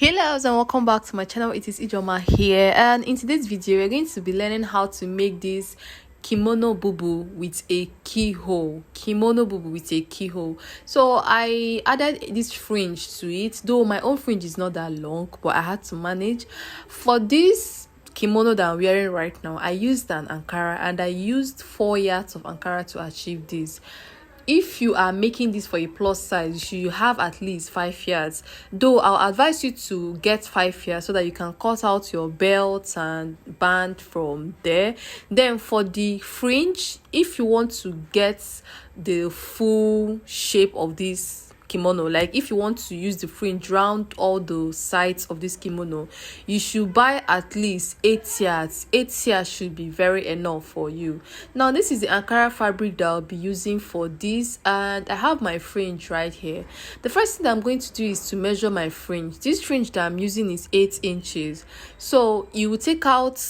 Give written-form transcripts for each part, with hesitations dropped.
Hello and welcome back to my channel. It is Ijoma here, and in today's video we're going to be learning how to make this kimono bubu with a keyhole. So I added this fringe to it, though my own fringe is not that long, but I had to manage. For this kimono that I'm wearing right now, I used an ankara, and I used 4 yards of ankara to achieve this. If you are making this for a plus size, you have at least 5 yards, though I'll advise you to get 5 yards so that you can cut out your belt and band from there. Then for the fringe, if you want to get the full shape of this kimono, like if you want to use the fringe round all the sides of this kimono, you should buy at least 8 yards. 8 yards should be very enough for you. Now this is the ankara fabric that I'll be using for this, and I have my fringe right here. The first thing that I'm going to do is to measure my fringe. This fringe that I'm using is 8 inches, so you will take out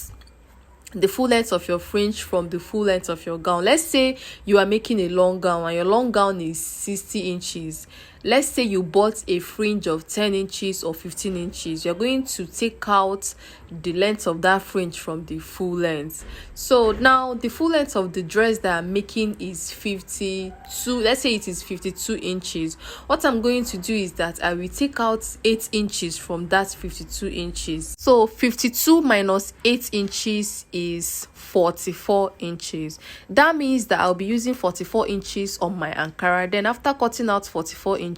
the full length of your fringe from the full length of your gown. Let's say you are making a long gown and your long gown is 60 inches. Let's say you bought a fringe of 10 inches or 15 inches. You're going to take out the length of that fringe from the full length. So now the full length of the dress that I'm making is 52. Let's say it is 52 inches. What I'm going to do is that I will take out 8 inches from that 52 inches. So 52 minus 8 inches is 44 inches. That means that I'll be using 44 inches on my ankara. Then after cutting out 44 inches,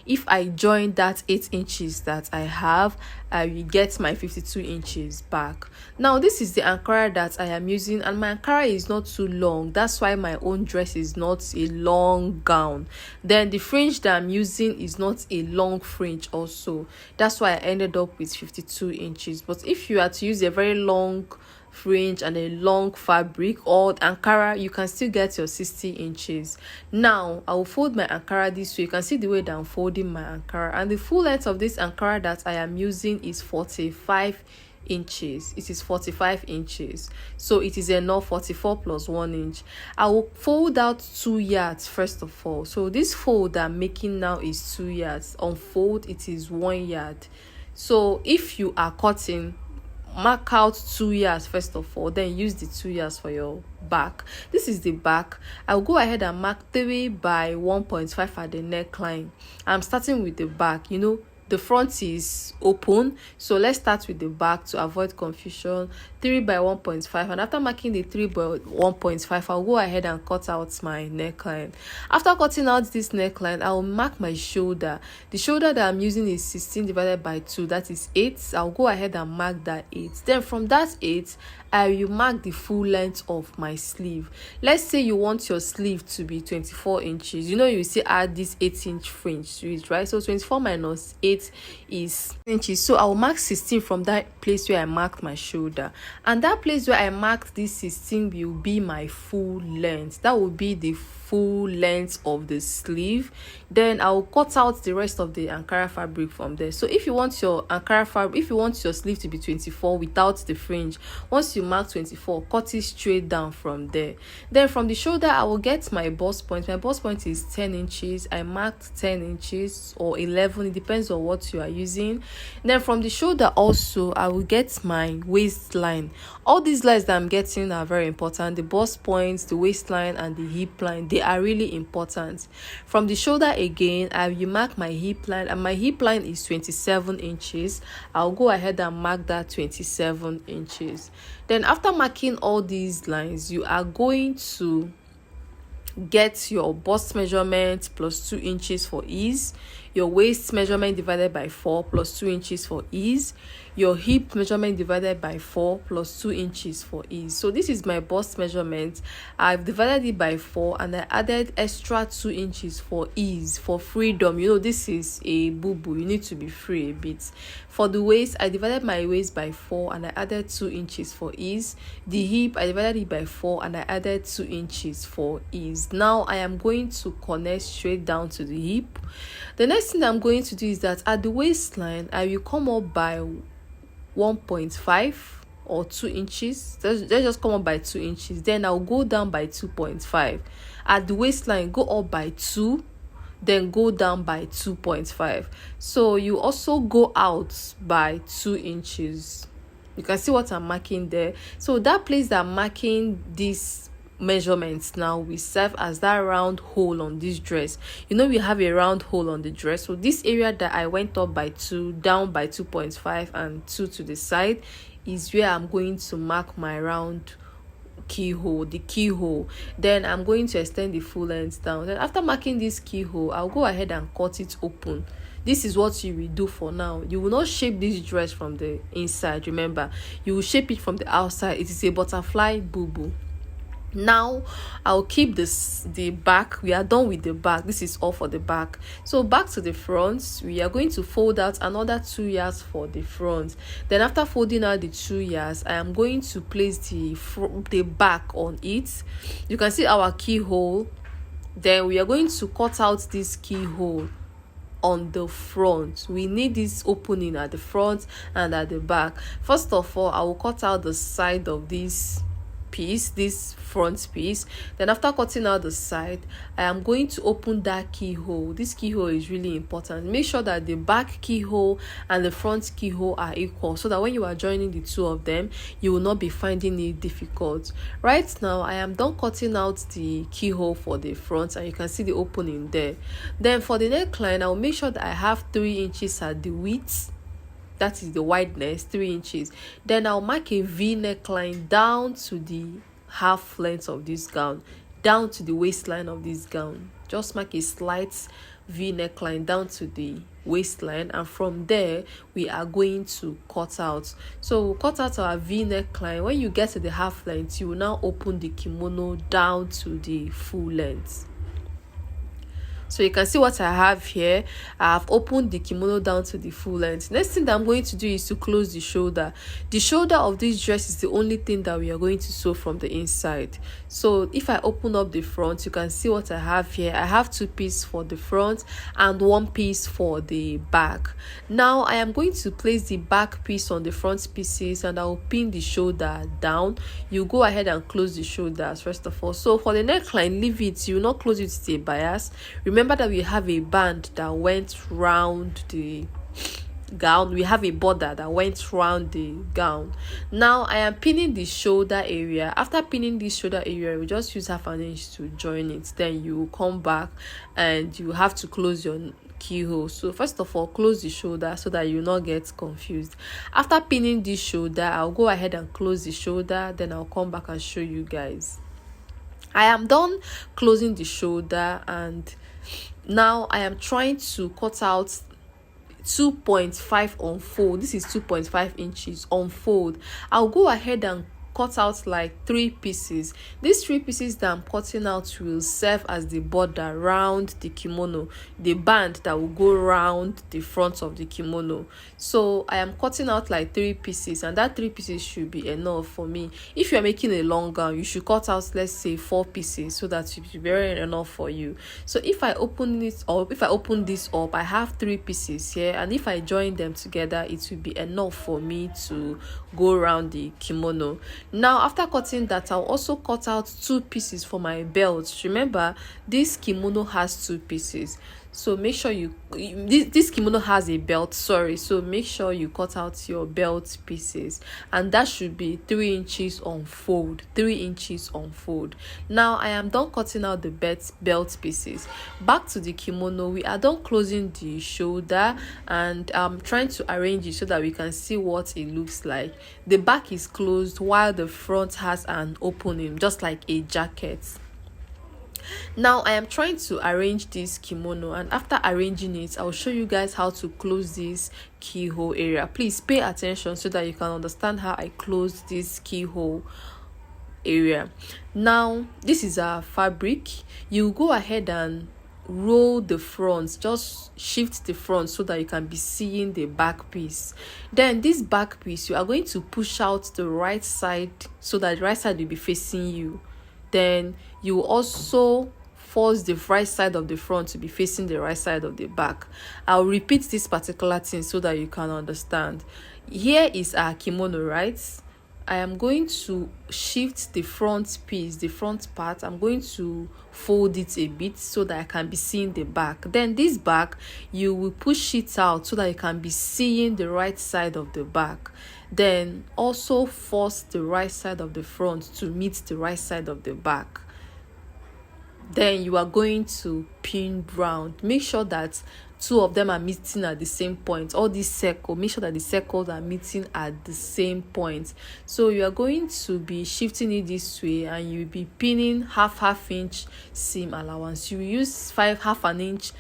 if I join that 8 inches that I have, I will get my 52 inches back. Now this is the ankara that I am using, and my ankara is not too long. That's why my own dress is not a long gown. Then the fringe that I'm using is not a long fringe also. That's why I ended up with 52 inches. But if you are to use a very long fringe and a long fabric or ankara, you can still get your 60 inches. Now I will fold my ankara this way. You can see the way that I'm folding my ankara, and the full length of this ankara that I am using is 45 inches. It is 45 inches, so it is enough. 44 plus 1 inch. I will fold out 2 yards first of all. So this fold that I'm making now is 2 yards. On fold it is 1 yard. So if you are cutting, mark out 2 yards first of all, then use the 2 yards for your back. This is the back. I'll go ahead and mark 3 by 1.5 at the neckline. I'm starting with the back. The front is open, so let's start with the back to avoid confusion. 3 by 1.5, and after marking the 3 by 1.5, I'll go ahead and cut out my neckline. After cutting out this neckline, I'll mark my shoulder. The shoulder that I'm using is 16 divided by 2, that is 8. I'll go ahead and mark that 8. Then from that 8, I will mark the full length of my sleeve. Let's say you want your sleeve to be 24 inches. You still add this 8-inch fringe to it, right? So 24 minus 8 is inches. So I'll mark 16 from that place where I marked my shoulder, and that place where I marked this 16 will be my full length. That will be the full length of the sleeve. Then I'll cut out the rest of the ankara fabric from there. So if you want your ankara fabric, if you want your sleeve to be 24 without the fringe, once you mark 24, cut it straight down from there. Then from the shoulder, I will get my bust point. My bust point is 10 inches. I marked 10 inches or 11, it depends on what you are using. Then from the shoulder also, I will get my waistline. All these lines that I'm getting are very important. The bust points, the waistline, and the hip line, they are really important. From the shoulder again, I will mark my hip line, and my hip line is 27 inches. I'll go ahead and mark that 27 inches. Then after marking all these lines, you are going to get your bust measurement plus 2 inches for ease, your waist measurement divided by 4 plus 2 inches for ease, your hip measurement divided by 4 plus 2 inches for ease. So this is my bust measurement. I've divided it by 4 and I added extra 2 inches for ease, for freedom. This is a bubu, you need to be free a bit. For the waist, I divided my waist by 4 and I added 2 inches for ease. The hip, I divided it by 4 and I added 2 inches for ease. Now I am going to connect straight down to the hip. The next thing I'm going to do is that at the waistline, I will come up by 1.5 or 2 inches. Let's just come up by 2 inches. Then I'll go down by 2.5. At the waistline, go up by 2. then go down by 2.5. So you also go out by 2 inches. You can see what I'm marking there. So that place that I'm marking this measurements now will serve as that round hole on this dress. You know, we have a round hole on the dress, so this area that I went up by 2, down by 2.5, and 2 to the side is where I'm going to mark my round keyhole, the keyhole. Then I'm going to extend the full length down. Then after marking this keyhole, I'll go ahead and cut it open. This is what you will do for now. You will not shape this dress from the inside. Remember, you will shape it from the outside. It is a butterfly bubu. Now I'll keep the back. We are done with the back. This is all for the back. So back to the front, we are going to fold out another 2 yards for the front. Then after folding out the 2 yards, I am going to place the back on it. You can see our keyhole. Then we are going to cut out this keyhole on the front. We need this opening at the front and at the back. First of all, I will cut out the side of this piece, this front piece. Then after cutting out the side, I am going to open that keyhole. This keyhole is really important. Make sure that the back keyhole and the front keyhole are equal, so that when you are joining the two of them, you will not be finding it difficult. Right now I am done cutting out the keyhole for the front, and you can see the opening there. Then for the neckline, I will make sure that I have 3 inches at the width, that is the wideness, 3 inches. Then I'll mark a V neckline down to the half length of this gown, down to the waistline of this gown. Just mark a slight V neckline down to the waistline, and from there we are going to cut out. So we'll cut out our V neckline. When you get to the half length, you will now open the kimono down to the full length. So you can see what I have here. I have opened the kimono down to the full length. Next thing that I'm going to do is to close the shoulder. The shoulder of this dress is the only thing that we are going to sew from the inside. So if I open up the front, you can see what I have here. I have 2 pieces for the front and 1 piece for the back. Now I am going to place the back piece on the front pieces, and I will pin the shoulder down. You go ahead and close the shoulders first of all. So for the neckline, leave it. You will not close it with a bias. Remember that we have a band that went round the gown. We have a border that went round the gown. Now I am pinning the shoulder area. After pinning this shoulder area, we just use 1/2 inch to join it. Then you will come back and you have to close your keyhole. So first of all, close the shoulder so that you will not get confused. After pinning this shoulder, I'll go ahead and close the shoulder. Then I'll come back and show you guys. I am done closing the shoulder, and now I am trying to cut out 2.5 on fold. This is 2.5 inches on fold. I'll go ahead and cut out like 3 pieces. These 3 pieces that I'm cutting out will serve as the border around the kimono, the band that will go around the front of the kimono. So I am cutting out like 3 pieces, and that 3 pieces should be enough for me. If you're making a long gown, you should cut out, let's say, 4 pieces, so that it will be very enough for you. So if I open it up, if I open this up, I have 3 pieces here, and if I join them together, it will be enough for me to go around the kimono. Now after cutting that, I'll also cut out 2 pieces for my belt. Remember, this kimono has 2 pieces, so make sure this kimono has a belt, so make sure you cut out your belt pieces, and that should be 3 inches on fold, 3 inches on fold. Now I am done cutting out the belt pieces. Back to the kimono, we are done closing the shoulder, and I'm trying to arrange it so that we can see what it looks like. The back is closed while the front has an opening, just like a jacket. Now I am trying to arrange this kimono, and after arranging it, I'll show you guys how to close this keyhole area. Please pay attention so that you can understand how I close this keyhole area. Now this is our fabric. You go ahead and roll the front, just shift the front so that you can be seeing the back piece. Then this back piece, you are going to push out the right side so that the right side will be facing you. Then you also force the right side of the front to be facing the right side of the back. I'll repeat this particular thing so that you can understand. Here is our kimono, right? I am going to shift the front piece, the front part. I'm going to fold it a bit so that I can be seeing the back. Then this back, you will push it out so that you can be seeing the right side of the back. Then also force the right side of the front to meet the right side of the back. Then you are going to pin round. Make sure that two of them are meeting at the same point. All these circles, make sure that the circles are meeting at the same point. So you are going to be shifting it this way, and you'll be pinning half inch seam allowance. You use half an inch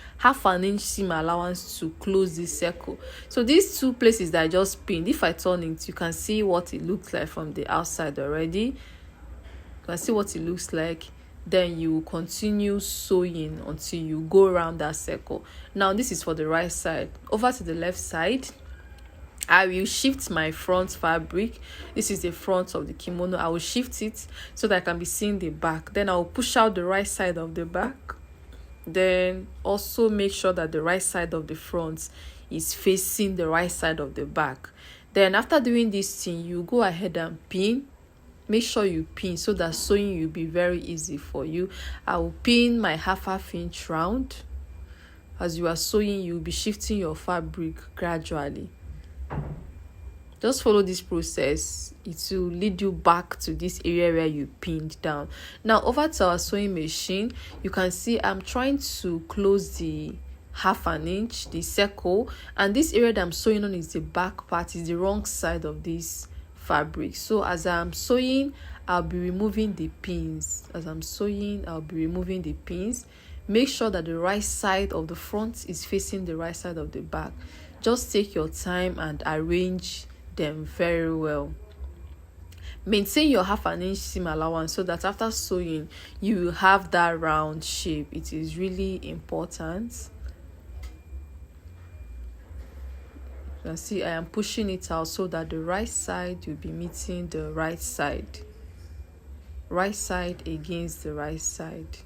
seam allowance to close this circle. So these two places that I just pinned, if I turn it, you can see what it looks like from the outside already. You can see what it looks like. Then you continue sewing until you go around that circle. Now this is for the right side. Over to the left side, I will shift my front fabric. This is the front of the kimono. I will shift it so that I can be seeing the back. Then I will push out the right side of the back. Then also make sure that the right side of the front is facing the right side of the back. Then after doing this thing, you go ahead and pin. Make sure you pin so that sewing will be very easy for you. I will pin my half inch round. As you are sewing, you will be shifting your fabric gradually. Just follow this process. It will lead you back to this area where you pinned down. Now over to our sewing machine, you can see I'm trying to close the half an inch, the circle, and this area that I'm sewing on is the back part, is the wrong side of this fabric. So as I'm sewing, I'll be removing the pins. Make sure that the right side of the front is facing the right side of the back. Just take your time and arrange them very well. Maintain your half an inch seam allowance so that after sewing you will have that round shape. It is really important. You can see I am pushing it out so that the right side will be meeting the right side against the right side.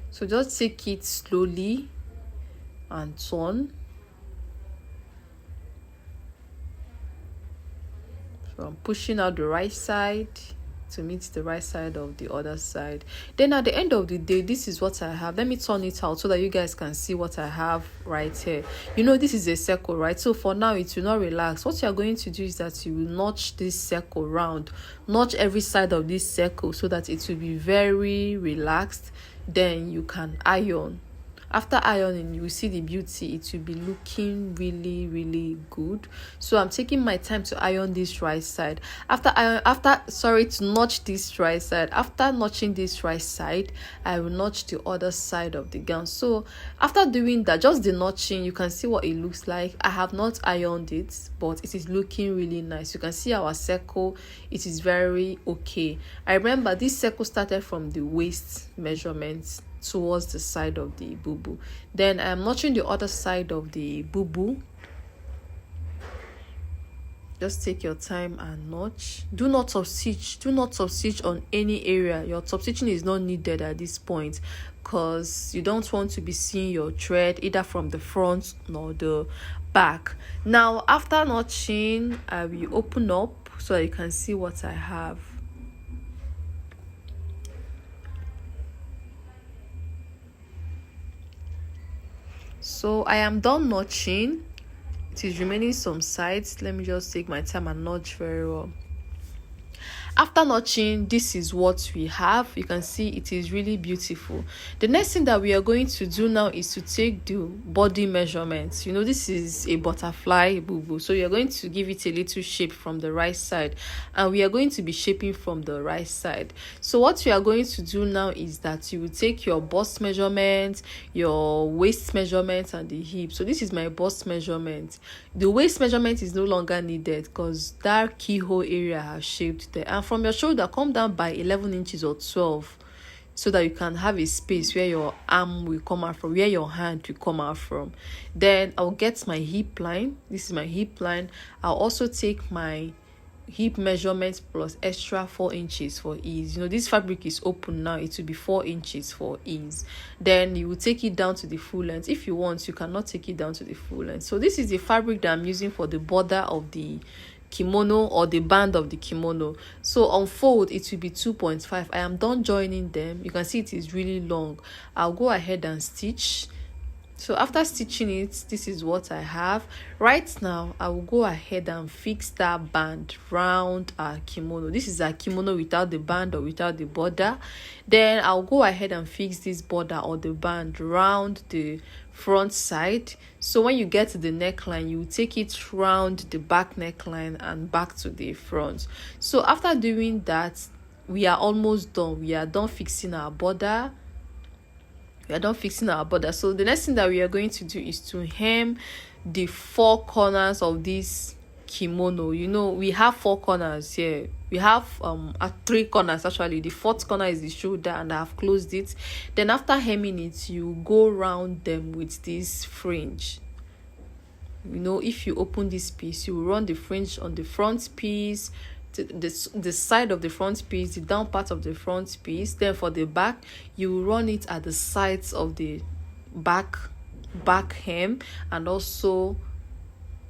So just take it slowly and turn. So I'm pushing out the right side to meet the right side of the other side. Then at the end of the day, this is what I have. Let me turn it out so that you guys can see what I have right here. You know, this is a circle, right? So for now it will not relax. What you are going to do is that you will notch this circle round, notch every side of this circle so that it will be very relaxed. Then you can iron. After ironing, you will see the beauty. It will be looking really good. So I'm taking my time to iron this right side. To notch this right side. After notching this right side, I will notch the other side of the gown. So after doing that, just the notching, you can see what it looks like. I have not ironed it, but it is looking really nice. You can see our circle. It is very okay. I remember this circle started from the waist measurements towards the side of the bubu. Then I'm notching the other side of the bubu. Just take your time and notch. Do not top stitch on any area. Your top stitching is not needed at this point because you don't want to be seeing your thread either from the front nor the back. Now after notching, I will open up so that you can see what I have. So I am done notching. It is remaining some sides. Let me just take my time and notch very well. After notching, this is what we have. You can see it is really beautiful. The next thing that we are going to do now is to take the body measurements. You know, this is a butterfly bubu, so you're going to give it a little shape from the right side, and we are going to be shaping from the right side. So what we are going to do now is that you will take your bust measurement, your waist measurement, and the hip. So this is my bust measurement. The waist measurement is no longer needed because that keyhole area has shaped there. And from your shoulder, come down by 11 inches or 12 so that you can have a space where your arm will come out from, where your hand will come out from. Then I'll get my hip line. This is my hip line. I'll also take my hip measurement plus extra 4 inches for ease. You know, this fabric is open now, it will be 4 inches for ease. Then you will take it down to the full length. If you want, you cannot take it down to the full length. So this is the fabric that I'm using for the border of the kimono or the band of the kimono. So on fold it will be 2.5. I am done joining them. You can see it is really long. I'll go ahead and stitch. So after stitching it, this is what I have. Right now I will go ahead and fix that band round our kimono. This is a kimono without the band or without the border. Then I'll go ahead and fix this border or the band round the front side. So when you get to the neckline, you take it round the back neckline and back to the front. So after doing that, we are almost done. We are done fixing our border. So the next thing that we are going to do is to hem the 4 corners of this kimono. You know, we have 4 corners here. We have 3 corners actually. The 4th corner is the shoulder, and I have closed it. Then after hemming it, you go round them with this fringe. You know, if you open this piece, you run the fringe on the front piece, the side of the front piece, the down part of the front piece. Then for the back, you run it at the sides of the back hem, and also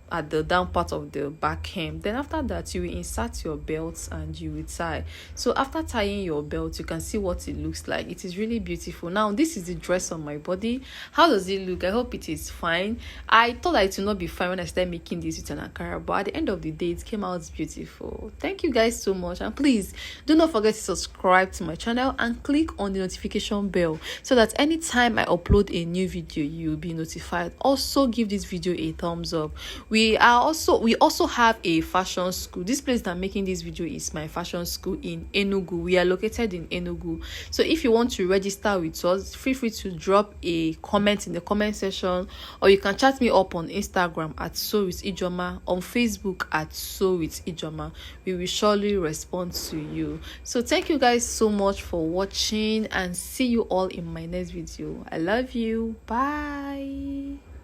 at the down part of the back hem. Then after that, you will insert your belts and you will tie. So after tying your belt, you can see what it looks like. It is really beautiful. Now this is the dress on my body. How does it look? I hope it is fine. I thought that it would not be fine when I started making this with an ankara, but at the end of the day, it came out beautiful. Thank you guys so much, and please do not forget to subscribe to my channel and click on the notification bell so that anytime I upload a new video, you will be notified. Also give this video a thumbs up. We also have a fashion school. This place that I'm making this video is my fashion school in Enugu. We are located in Enugu. So if you want to register with us, feel free to drop a comment in the comment section, or you can chat me up on Instagram at Sew with Ijoma, on Facebook at Sew with Ijoma. We will surely respond to you. So thank you guys so much for watching, and see you all in my next video. I love you. Bye.